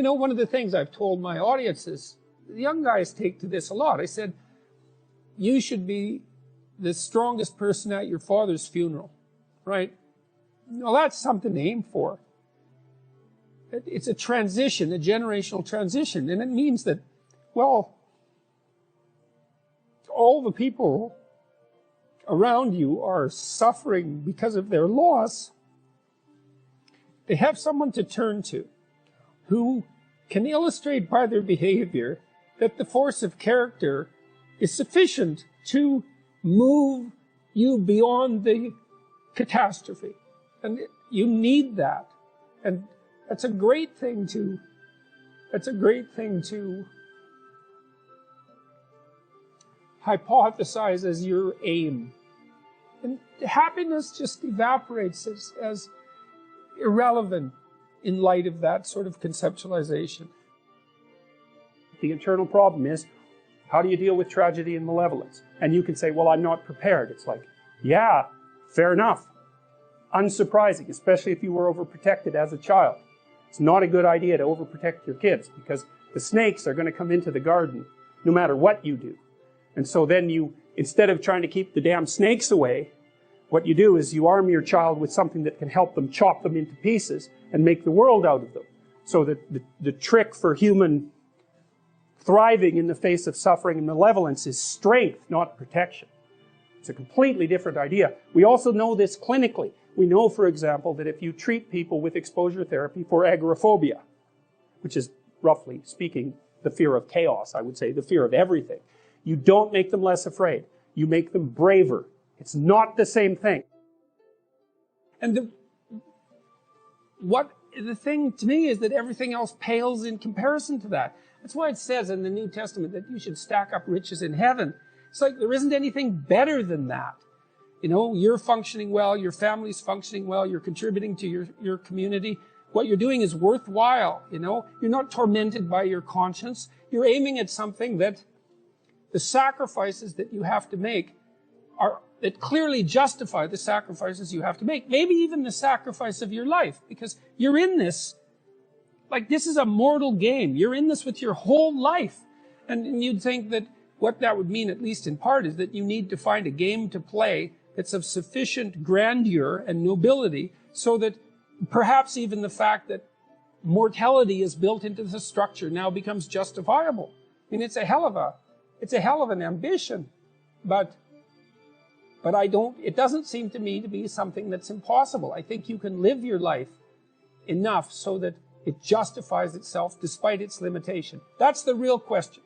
You know, one of the things I've told my audiences, the young guys take to this a lot. I said, you should be the strongest person at your father's funeral, right? Well, that's something to aim for. It's a transition, a generational transition, and it means that, well, all the people around you are suffering because of their loss. They have someone to turn to who can illustrate by their behavior that the force of character is sufficient to move you beyond the catastrophe. And you need that. And that's a great thing to hypothesize as your aim. And happiness just evaporates as irrelevant in light of that sort of conceptualization. The internal problem is, how do you deal with tragedy and malevolence? And you can say, well, I'm not prepared. It's like, yeah, fair enough. Unsurprising, especially if you were overprotected as a child. It's not a good idea to overprotect your kids because the snakes are going to come into the garden no matter what you do. And so then you, instead of trying to keep the damn snakes away, what you do is you arm your child with something that can help them chop them into pieces and make the world out of them. So that the trick for human thriving in the face of suffering and malevolence is strength, not protection. It's a completely different idea. We also know this clinically. We know, for example, that if you treat people with exposure therapy for agoraphobia, which is, roughly speaking, the fear of chaos, I would say, the fear of everything, you don't make them less afraid. You make them braver. It's not the same thing. And the thing to me is that everything else pales in comparison to that. That's why it says in the New Testament that you should stack up riches in heaven. It's like there isn't anything better than that. You know, you're functioning well, your family's functioning well, you're contributing to your community. What you're doing is worthwhile, you know. You're not tormented by your conscience. You're aiming at something that the sacrifices that you have to make that clearly justify the sacrifices you have to make. Maybe even the sacrifice of your life, because you're in this, like this is a mortal game. You're in this with your whole life. And you'd think that what that would mean, at least in part, is that you need to find a game to play that's of sufficient grandeur and nobility so that perhaps even the fact that mortality is built into the structure now becomes justifiable. I mean, it's a hell of an ambition, but it doesn't seem to me to be something that's impossible. I think you can live your life enough so that it justifies itself despite its limitation. That's the real question.